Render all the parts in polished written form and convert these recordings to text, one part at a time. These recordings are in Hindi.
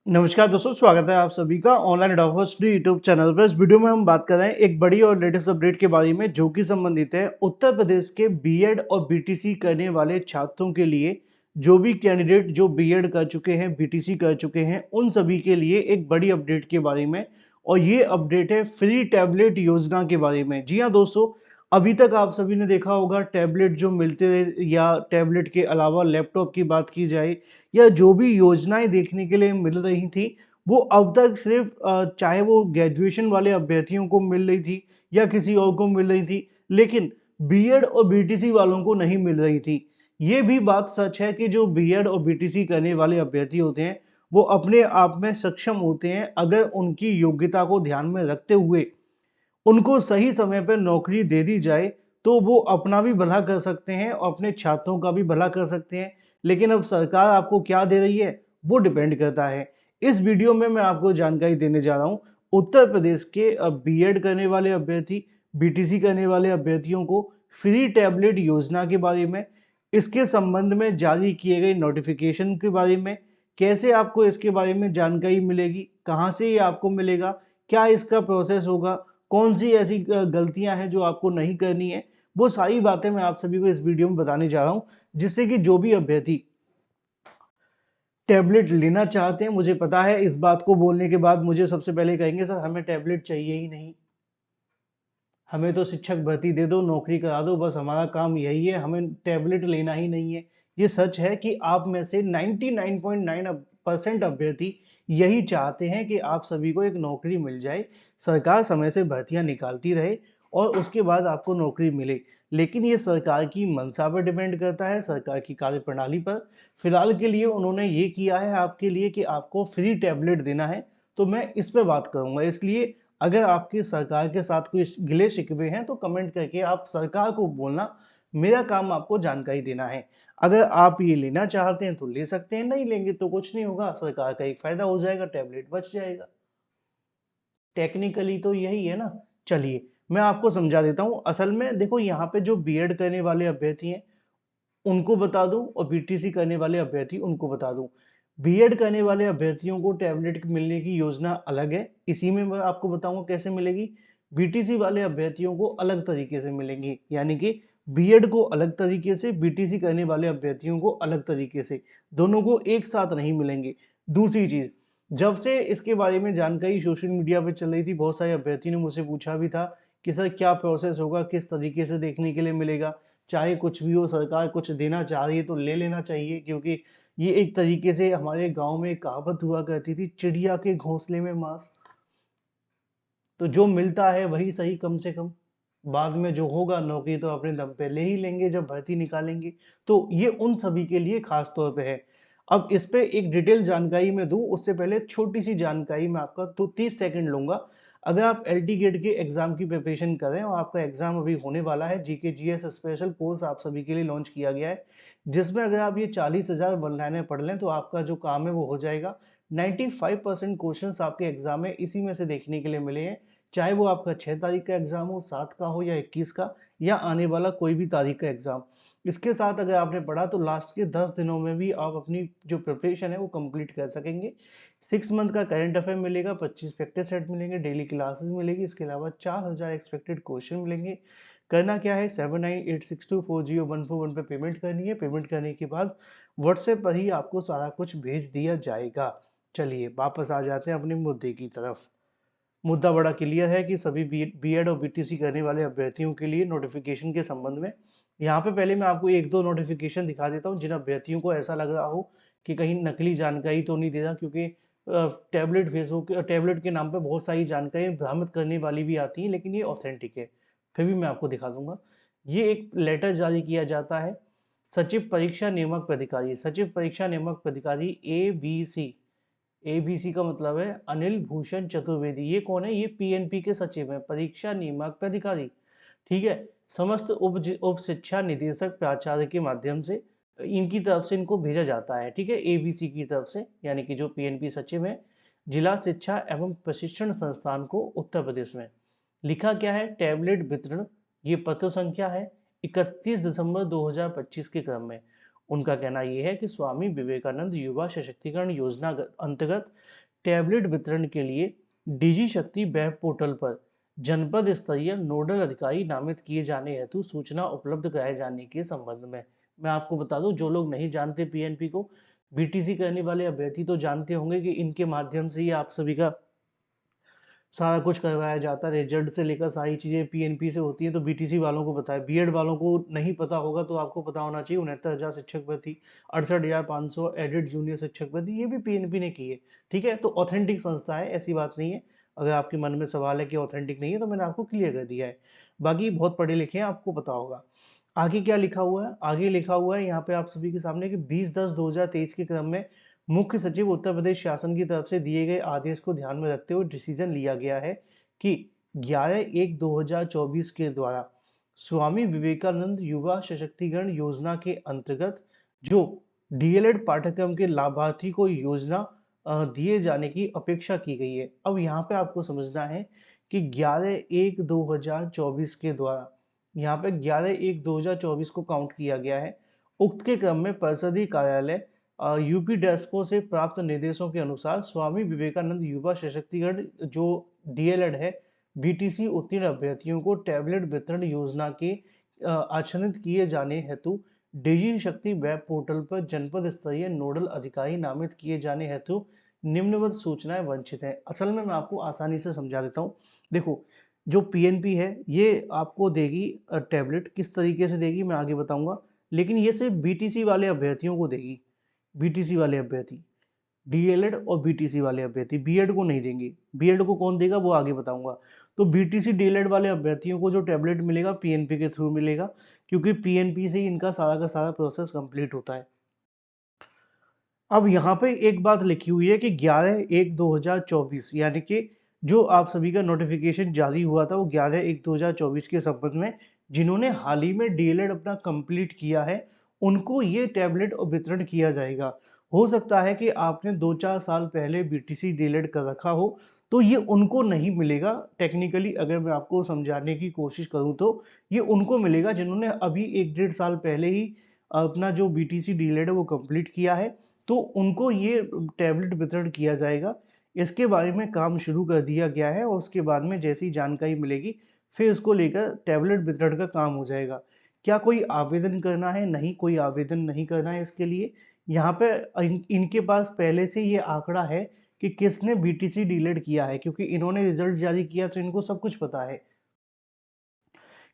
नमस्कार दोस्तों, स्वागत है आप सभी का ऑनलाइन यूनिवर्सिटी यूट्यूब चैनल पर। इस वीडियो में हम बात कर रहे हैं एक बड़ी और लेटेस्ट अपडेट के बारे में, जो कि संबंधित है उत्तर प्रदेश के बीएड और बीटीसी करने वाले छात्रों के लिए। जो भी कैंडिडेट जो बीएड कर चुके हैं, बीटीसी कर चुके हैं, उन सभी के लिए एक बड़ी अपडेट के बारे में। और ये अपडेट है फ्री टैबलेट योजना के बारे में। जी हाँ दोस्तों, अभी तक आप सभी ने देखा होगा टैबलेट जो मिलते रहे, या टैबलेट के अलावा लैपटॉप की बात की जाए, या जो भी योजनाएं देखने के लिए मिल रही थी, वो अब तक सिर्फ चाहे वो ग्रेजुएशन वाले अभ्यर्थियों को मिल रही थी या किसी और को मिल रही थी, लेकिन बीएड और बीटीसी वालों को नहीं मिल रही थी। ये भी बात सच है कि जो बीएड और बीटीसी करने वाले अभ्यर्थी होते हैं, वो अपने आप में सक्षम होते हैं अगर उनकी योग्यता को ध्यान में रखते हुए उनको सही समय पर नौकरी दे दी जाए, तो वो अपना भी भला कर सकते हैं और अपने छात्रों का भी भला कर सकते हैं। लेकिन अब सरकार आपको क्या दे रही है, वो डिपेंड करता है। इस वीडियो में मैं आपको जानकारी देने जा रहा हूँ उत्तर प्रदेश के बीएड करने वाले अभ्यर्थी, बीटीसी करने वाले अभ्यर्थियों को फ्री टैबलेट योजना के बारे में, इसके संबंध में जारी किए गए नोटिफिकेशन के बारे में, कैसे आपको इसके बारे में जानकारी मिलेगी, कहाँ से ये आपको मिलेगा, क्या इसका प्रोसेस होगा, कौन सी ऐसी गलतियां हैं जो आपको नहीं करनी है। वो सारी बातें मैं आप सभी को इस वीडियो में बताने जा रहा हूं, जिससे कि जो भी अभ्यर्थी टैबलेट लेना चाहते हैं, मुझे पता है इस बात को बोलने के बाद मुझे सबसे पहले कहेंगे सर हमें टैबलेट चाहिए ही नहीं, हमें तो शिक्षक भर्ती दे दो, नौकरी करा दो, बस हमारा काम यही है, हमें टैबलेट लेना ही नहीं है। ये सच है कि आप में से 99.9% अभ्यर्थी यही चाहते हैं कि आप सभी को एक नौकरी मिल जाए, सरकार समय से भर्तियां निकालती रहे और उसके बाद आपको नौकरी मिले। लेकिन ये सरकार की मंशा पर डिपेंड करता है, सरकार की कार्यप्रणाली पर। फिलहाल के लिए उन्होंने ये किया है आपके लिए कि आपको फ्री टैबलेट देना है, तो मैं इस पर बात करूंगा। इसलिए अगर आपकी सरकार के साथ कोई गिले शिकवे हैं, तो कमेंट करके आप सरकार को बोलना, मेरा काम आपको जानकारी देना है। अगर आप ये लेना चाहते हैं तो ले सकते हैं, नहीं लेंगे तो कुछ नहीं होगा, सरकार का एक फायदा हो जाएगा, टैबलेट बच जाएगा। टेक्निकली तो यही है ना। चलिए मैं आपको समझा देता हूँ। असल में देखो, यहाँ पे जो बीएड करने वाले अभ्यर्थी हैं उनको बता दूं, और बीटीसी करने वाले अभ्यर्थी उनको बता दूं। बीएड करने वाले अभ्यर्थियों को टैबलेट मिलने की योजना अलग है, इसी में मैं आपको बताऊंगा कैसे मिलेगी। बीटीसी वाले अभ्यर्थियों को अलग तरीके से मिलेंगी, यानी कि बीएड को अलग तरीके से, बीटीसी करने वाले अभ्यर्थियों को अलग तरीके से, दोनों को एक साथ नहीं मिलेंगे। दूसरी चीज, जब से इसके बारे में जानकारी सोशल मीडिया पे चल रही थी, बहुत सारे अभ्यर्थी ने मुझसे पूछा भी था कि सर क्या प्रोसेस होगा, किस तरीके से देखने के लिए मिलेगा। चाहे कुछ भी हो, सरकार कुछ देना चाह रही है तो ले लेना चाहिए, क्योंकि ये एक तरीके से, हमारे गांव में एक कहावत हुआ करती थी, चिड़िया के घोंसले में मांस। तो जो मिलता है वही सही, कम से कम। बाद में जो होगा, नौकरी तो अपने दम पे ले ही लेंगे जब भर्ती निकालेंगे। तो ये उन सभी के लिए खास तौर पे है। अब इस पे एक डिटेल जानकारी मैं दूं, उससे पहले छोटी सी जानकारी मैं आपका तो 30 सेकंड लूंगा। अगर आप एलटी गेट के एग्जाम की प्रिपरेशन कर रहे हैं और आपका एग्जाम अभी होने वाला है, जीके जीएस स्पेशल कोर्स आप सभी के लिए लॉन्च किया गया है, जिसमें अगर आप ये 40,000 वन लाइनें पढ़ लें तो आपका जो काम है वो हो जाएगा। 95% क्वेश्चन आपके एग्जाम में इसी में से देखने के लिए मिले हैं, चाहे वो आपका 6 तारीख का एग्जाम हो, 7 का हो, या 21 का, या आने वाला कोई भी तारीख का एग्जाम। इसके साथ अगर आपने पढ़ा तो लास्ट के 10 दिनों में भी आप अपनी जो प्रिपरेशन है वो कंप्लीट कर सकेंगे। 6 मंथ का करंट अफेयर मिलेगा, 25 प्रैक्टिस सेट मिलेंगे, डेली क्लासेस मिलेगी, इसके अलावा 4,000 एक्सपेक्टेड क्वेश्चन मिलेंगे। करना क्या है, 7986240141 पे पेमेंट करनी है। पेमेंट करने के बाद व्हाट्सएप पर ही आपको सारा कुछ भेज दिया जाएगा। चलिए वापस आ जाते हैं अपने मुद्दे की तरफ। मुद्दा बड़ा क्लियर है कि सभी बीएड और बीटीसी करने वाले अभ्यर्थियों के लिए नोटिफिकेशन के संबंध में, यहाँ पे पहले मैं आपको एक दो नोटिफिकेशन दिखा देता हूँ, जिन अभ्यर्थियों को ऐसा लग रहा हो कि कहीं नकली जानकारी तो नहीं दे रहा, क्योंकि टैबलेट फेसबुक टैबलेट के नाम पे बहुत सारी जानकारी भ्रामित करने वाली भी आती है, लेकिन ये ऑथेंटिक है। फिर भी मैं आपको दिखा दूंगा। ये एक लेटर जारी किया जाता है सचिव परीक्षा नियामक प्राधिकारी, सचिव परीक्षा नियामक प्राधिकारी ABC। एबीसी का मतलब है अनिल भूषण चतुर्वेदी। ये कौन है, ये पीएनपी के सचिव हैं, परीक्षा नियामक प्राधिकारी। ठीक है। समस्त उप शिक्षा निदेशक प्राचार्य के माध्यम से इनकी तरफ से इनको भेजा जाता है। ठीक है, एबीसी की तरफ से, यानी कि जो पीएनपी सचिव है, जिला शिक्षा एवं प्रशिक्षण संस्थान को, उत्तर प्रदेश में। लिखा क्या है, टैबलेट वितरण, ये पत्र संख्या है 31 दिसंबर 2025 के क्रम में। उनका कहना ये है कि स्वामी विवेकानंद युवा सशक्तिकरण योजना अंतर्गत टैबलेट वितरण के लिए डिजी शक्ति वेब पोर्टल पर जनपद स्तरीय नोडल अधिकारी नामित किए जाने हेतु सूचना उपलब्ध कराए जाने के संबंध में। मैं आपको बता दूं, जो लोग नहीं जानते पीएनपी को, बीटीसी करने वाले अभ्यर्थी तो जानते होंगे कि इनके माध्यम से ही आप सभी का सारा कुछ करवाया जाता है। रिजल्ट से लेकर सारी चीज़ें पीएनपी से होती हैं, तो बीटीसी वालों को पता है। बीएड वालों को नहीं पता होगा तो आपको पता होना चाहिए। 69,000 शिक्षक भर्ती, 68,500 एडेड जूनियर शिक्षक भर्ती, ये भी पीएनपी ने की है। ठीक है, तो ऑथेंटिक संस्था है, ऐसी बात नहीं है। अगर आपके मन में सवाल है कि ऑथेंटिक नहीं है, तो मैंने आपको क्लियर कर दिया है। बाकी बहुत पढ़े लिखे हैं, आपको पता होगा। आगे क्या लिखा हुआ है? आगे लिखा हुआ है यहाँ पे आप सभी के सामने कि 20/10/2023 के क्रम में मुख्य सचिव उत्तर प्रदेश शासन की तरफ से दिए गए आदेश को ध्यान में रखते हुए डिसीजन लिया गया है कि 11/1/2024 के द्वारा स्वामी विवेकानंद युवा सशक्तिकरण योजना के अंतर्गत जो डीएलएड पाठ्यक्रम के लाभार्थी को योजना दिए जाने की अपेक्षा की गई है। अब यहाँ पे आपको समझना है कि 11/1/2024 के द्वारा, यहाँ पे 11/1/2024 को काउंट किया गया है। उक्त के क्रम में परिषदीय कार्यालय यूपी डेस्को से प्राप्त निर्देशों के अनुसार स्वामी विवेकानंद युवा सशक्तिकरण जो डीएलएड है बीटीसी उत्तीर्ण अभ्यर्थियों को टैबलेट वितरण योजना के आच्छादित किए जाने हेतु डिजी शक्ति वेब पोर्टल पर जनपद स्तरीय नोडल अधिकारी नामित किए जाने हेतु निम्नवत सूचनाएं वंचित हैं। असल में मैं आपको आसानी से समझा देता हूँ। देखो, जो पीएनपी है ये आपको देगी टैबलेट, किस तरीके से देगी मैं आगे बताऊंगा, लेकिन ये सिर्फ बीटीसी वाले अभ्यर्थियों को देगी। बीटीसी वाले अभ्यर्थी, डीएलएड और बीटीसी वाले अभ्यर्थी, बीएड को नहीं देंगे। बीएड को कौन देगा वो आगे बताऊंगा। तो बीटीसी डीएलएड वाले अभ्यर्थियों को जो टैबलेट मिलेगा पीएनपी के थ्रू मिलेगा, क्योंकि पीएनपी से ही इनका सारा का सारा प्रोसेस कंप्लीट होता है। अब यहाँ पे एक बात लिखी हुई है कि 11/1/2024, यानी कि जो आप सभी का नोटिफिकेशन जारी हुआ था वो 11/1/2024 के संबंध में जिन्होंने हाल ही में डीएलएड अपना कंप्लीट किया है उनको ये टैबलेट वितरण किया जाएगा। हो सकता है कि आपने 2-4 साल पहले बीटीसी डीएलएड कर रखा हो तो ये उनको नहीं मिलेगा। टेक्निकली अगर मैं आपको समझाने की कोशिश करूँ तो ये उनको मिलेगा जिन्होंने अभी 1-1.5 साल पहले ही अपना जो बीटीसी डीएलएड है वो कंप्लीट किया है, तो उनको ये टैबलेट वितरण किया जाएगा। इसके बारे में काम शुरू कर दिया गया है और उसके बाद में जैसी जानकारी मिलेगी फिर उसको लेकर टैबलेट वितरण का काम हो जाएगा। क्या कोई आवेदन करना है? नहीं, कोई आवेदन नहीं करना है इसके लिए। यहाँ पे इनके पास पहले से ये आंकड़ा है कि किसने बीटीसी डीलेट किया है, क्योंकि इन्होंने रिजल्ट जारी किया तो इनको सब कुछ पता है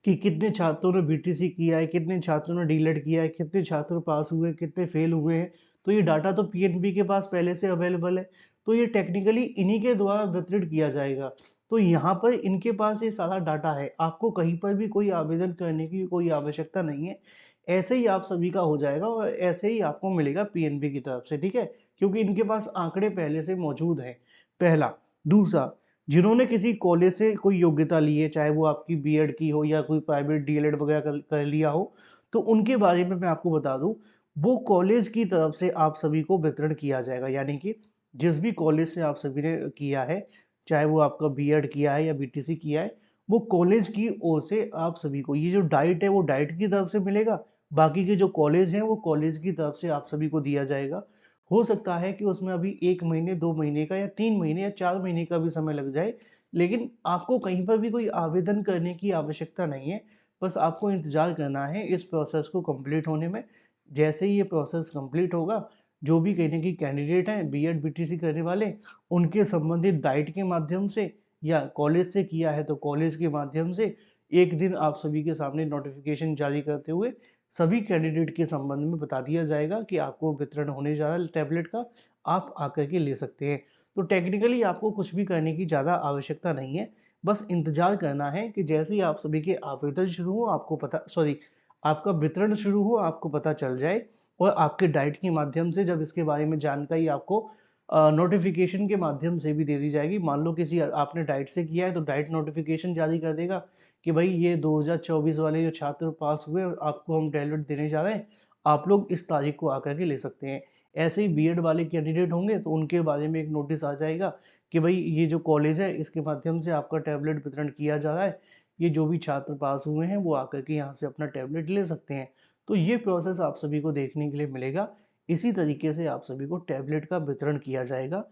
कि कितने छात्रों ने बीटीसी किया है, कितने छात्रों ने डीलेट किया है, कितने छात्र पास हुए, कितने फेल हुए हैं। तो ये डाटा तो पीएनबी के पास पहले से अवेलेबल है, तो ये टेक्निकली इन्हीं के द्वारा वितरित किया जाएगा। तो यहाँ पर इनके पास ये सारा डाटा है, आपको कहीं पर भी कोई आवेदन करने की कोई आवश्यकता नहीं है। ऐसे ही आप सभी का हो जाएगा और ऐसे ही आपको मिलेगा पीएनबी की तरफ से, ठीक है, क्योंकि इनके पास आंकड़े पहले से मौजूद हैं। पहला। दूसरा, जिन्होंने किसी कॉलेज से कोई योग्यता ली है, चाहे वो आपकी बीएड की हो या कोई प्राइवेट डीएलएड वगैरह कर लिया हो, तो उनके बारे में मैं आपको बता दूं, वो कॉलेज की तरफ से आप सभी को वितरण किया जाएगा। यानी कि जिस भी कॉलेज से आप सभी ने किया है, चाहे वो आपका बीएड किया है या बीटीसी किया है, वो कॉलेज की ओर से आप सभी को ये जो डाइट है वो डाइट की तरफ से मिलेगा। बाकी के जो कॉलेज हैं वो कॉलेज की तरफ से आप सभी को दिया जाएगा। हो सकता है कि उसमें अभी 1 महीने 2 महीने का या 3 महीने या 4 महीने का भी समय लग जाए, लेकिन आपको कहीं पर भी कोई आवेदन करने की आवश्यकता नहीं है। बस आपको इंतज़ार करना है इस प्रोसेस को कंप्लीट होने में। जैसे ही ये प्रोसेस कंप्लीट होगा, जो भी कहने की कैंडिडेट हैं बीएड बीटीसी करने वाले, उनके संबंधित डाइट के माध्यम से या कॉलेज से किया है तो कॉलेज के माध्यम से एक दिन आप सभी के सामने नोटिफिकेशन जारी करते हुए सभी कैंडिडेट के संबंध में बता दिया जाएगा कि आपको वितरण होने जा रहा है टैबलेट का, आप आकर के ले सकते हैं। तो टेक्निकली आपको कुछ भी करने की ज़्यादा आवश्यकता नहीं है, बस इंतजार करना है कि जैसे ही आप सभी के आवेदन शुरू हो आपको पता, सॉरी, आपका वितरण शुरू हो आपको पता चल जाए, और आपके डाइट के माध्यम से जब इसके बारे में जानकारी आपको नोटिफिकेशन के माध्यम से भी दे दी जाएगी। मान लो किसी आपने डाइट से किया है तो डाइट नोटिफिकेशन जारी कर देगा कि भाई ये 2024 वाले जो छात्र पास हुए आपको हम टैबलेट देने जा रहे हैं, आप लोग इस तारीख को आकर के ले सकते हैं। ऐसे ही बीएड वाले कैंडिडेट होंगे तो उनके बारे में एक नोटिस आ जाएगा कि भाई ये जो कॉलेज है इसके माध्यम से आपका टैबलेट वितरण किया जा रहा है, ये जो भी छात्र पास हुए हैं वो आकर के यहाँ से अपना टैबलेट ले सकते हैं। तो ये प्रोसेस आप सभी को देखने के लिए मिलेगा। इसी तरीके से आप सभी को टैबलेट का वितरण किया जाएगा।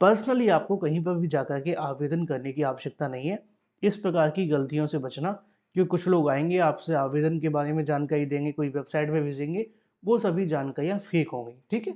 पर्सनली आपको कहीं पर भी जाकर के आवेदन करने की आवश्यकता नहीं है। इस प्रकार की गलतियों से बचना, क्योंकि कुछ लोग आएँगे आपसे आवेदन के बारे में जानकारी देंगे, कोई वेबसाइट पे भेजेंगे, वो सभी जानकारियाँ फेक होंगी, ठीक है?